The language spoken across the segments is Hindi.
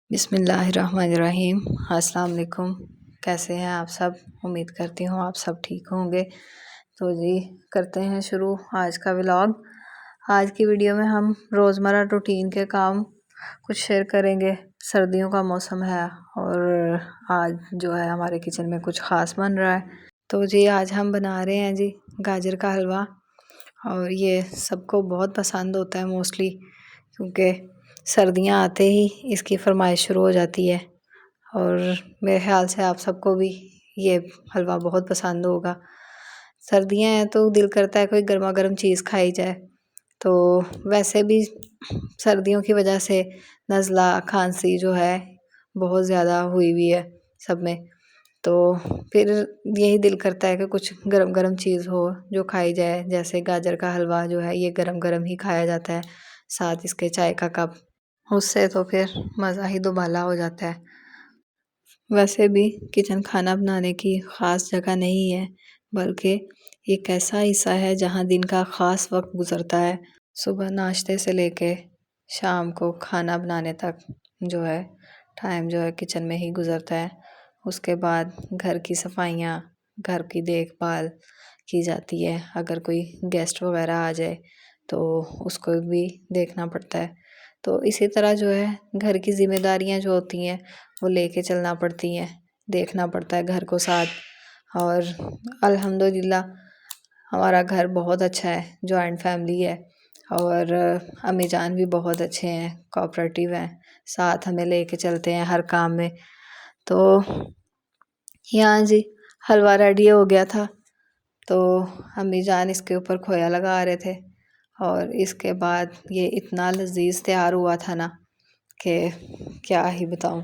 बिस्मिल्लाहिर्रहमानिर्रहीम। अस्सलाम वालेकुम। कैसे हैं आप सब? उम्मीद करती हूँ आप सब ठीक होंगे। तो जी करते हैं शुरू आज का व्लॉग। आज की वीडियो में हम रोज़मर्रा रूटीन के काम कुछ शेयर करेंगे। सर्दियों का मौसम है और आज जो है हमारे किचन में कुछ ख़ास बन रहा है। तो जी आज हम बना रहे हैं जी गाजर का हलवा, और ये सबको बहुत पसंद होता है मोस्टली, क्योंकि सर्दियां आते ही इसकी फरमाइश शुरू हो जाती है। और मेरे ख्याल से आप सबको भी ये हलवा बहुत पसंद होगा। सर्दियां हैं तो दिल करता है कोई गर्मा गर्म चीज़ खाई जाए। तो वैसे भी सर्दियों की वजह से नज़ला खांसी जो है बहुत ज़्यादा हुई हुई है सब में। तो फिर यही दिल करता है कि कुछ गरम गरम चीज़ हो जो खाई जाए। जैसे गाजर का हलवा जो है ये गरम गरम ही खाया जाता है, साथ इसके चाय का कप, उससे तो फिर मज़ा ही दुबाला हो जाता है। वैसे भी किचन खाना बनाने की ख़ास जगह नहीं है, बल्कि एक ऐसा हिस्सा है जहाँ दिन का ख़ास वक्त गुज़रता है। सुबह नाश्ते से लेके शाम को खाना बनाने तक जो है टाइम जो है किचन में ही गुज़रता है। उसके बाद घर की सफाइयाँ, घर की देखभाल की जाती है। अगर कोई गेस्ट वगैरह आ जाए तो उसको भी देखना पड़ता है। तो इसी तरह जो है घर की ज़िम्मेदारियाँ जो होती हैं वो लेके चलना पड़ती हैं, देखना पड़ता है घर को साथ। और अल्हम्दुलिल्लाह हमारा घर बहुत अच्छा है, जॉइंट फैमिली है, और अम्मी जान भी बहुत अच्छे हैं, कोऑपरेटिव हैं, साथ हमें लेके चलते हैं हर काम में। तो यहाँ जी हलवा रेडी हो गया था, तो अम्मी जान इसके ऊपर खोया लगा रहे थे, और इसके बाद ये इतना लजीज तैयार हुआ था ना कि क्या ही बताऊँ।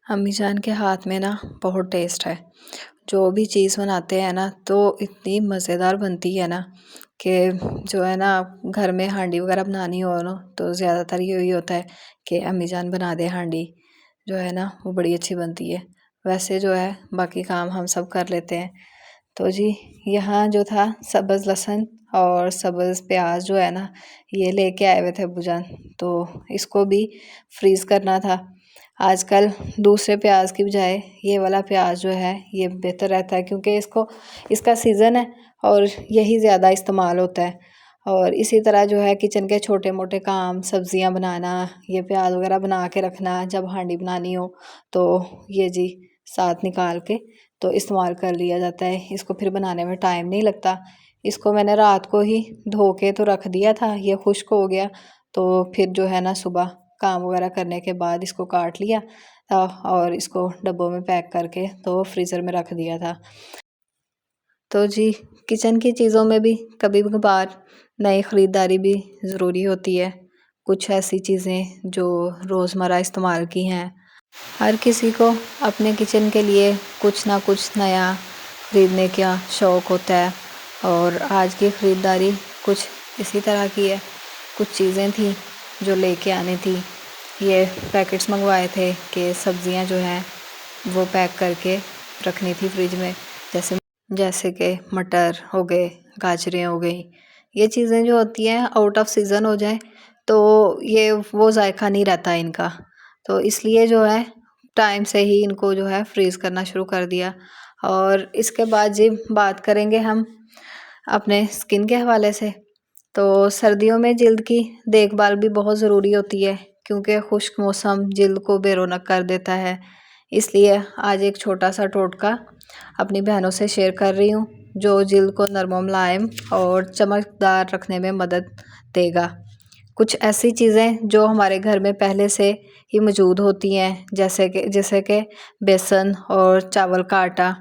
अम्मी जान के हाथ में ना बहुत टेस्ट है। जो भी चीज़ बनाते हैं ना तो इतनी मज़ेदार बनती है ना कि जो है ना घर में हांडी वगैरह बनानी हो ना तो ज़्यादातर यही होता है कि अम्मी जान बना दे हांडी, जो है ना वो बड़ी अच्छी बनती है। वैसे जो है बाकी काम हम सब कर लेते हैं। तो जी यहाँ जो था सब्ज़ लहसुन और सब्ज़ प्याज जो है ना ये लेके आए हुए थे अब्बूजान, तो इसको भी फ्रीज़ करना था। आजकल दूसरे प्याज की बजाय ये वाला प्याज जो है ये बेहतर रहता है, क्योंकि इसका सीज़न है और यही ज़्यादा इस्तेमाल होता है। और इसी तरह जो है किचन के छोटे मोटे काम, सब्जियां बनाना, ये प्याज वगैरह बना के रखना, जब हांडी बनानी हो तो ये जी साथ निकाल के तो इस्तेमाल कर लिया जाता है। इसको फिर बनाने में टाइम नहीं लगता। इसको मैंने रात को ही धो के तो रख दिया था, ये खुश्क हो गया, तो फिर जो है ना सुबह काम वगैरह करने के बाद इसको काट लिया था और इसको डब्बों में पैक करके तो फ्रीज़र में रख दिया था। तो जी किचन की चीज़ों में भी कभी कभार नई ख़रीदारी भी ज़रूरी होती है। कुछ ऐसी चीज़ें जो रोज़मर्रा इस्तेमाल की हैं। हर किसी को अपने किचन के लिए कुछ ना कुछ नया ख़रीदने का शौक़ होता है, और आज की ख़रीदारी कुछ इसी तरह की है। कुछ चीज़ें थी जो लेके आनी थी। ये पैकेट्स मंगवाए थे कि सब्ज़ियां जो हैं वो पैक करके रखनी थी फ्रिज में, जैसे कि मटर हो गए, गाजरें हो गई। ये चीज़ें जो होती हैं आउट ऑफ सीज़न हो जाए तो ये वो जायका नहीं रहता इनका, तो इसलिए जो है टाइम से ही इनको जो है फ्रीज़ करना शुरू कर दिया। और इसके बाद जी बात करेंगे हम अपने स्किन के हवाले से। तो सर्दियों में जिल्द की देखभाल भी बहुत ज़रूरी होती है, क्योंकि खुश्क मौसम जिल्द को बेरौनक कर देता है। इसलिए आज एक छोटा सा टोटका अपनी बहनों से शेयर कर रही हूँ जो जिल्द को नरम मुलायम और चमकदार रखने में मदद देगा। कुछ ऐसी चीज़ें जो हमारे घर में पहले से ही मौजूद होती हैं, जैसे कि बेसन और चावल का आटा।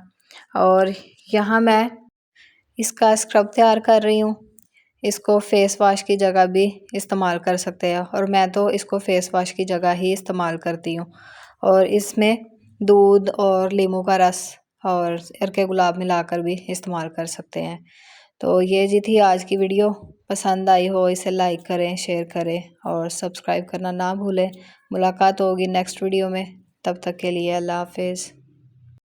और यहाँ मैं इसका स्क्रब तैयार कर रही हूँ। इसको फेस वॉश की जगह भी इस्तेमाल कर सकते हैं, और मैं तो इसको फेस वॉश की जगह ही इस्तेमाल करती हूँ। और इसमें दूध और नींबू का रस और अर्के गुलाब मिलाकर भी इस्तेमाल कर सकते हैं। तो ये जी थी आज की वीडियो। पसंद आई हो इसे लाइक करें, शेयर करें और सब्सक्राइब करना ना भूलें। मुलाकात होगी नेक्स्ट वीडियो में, तब तक के लिए अल्लाह हाफिज़।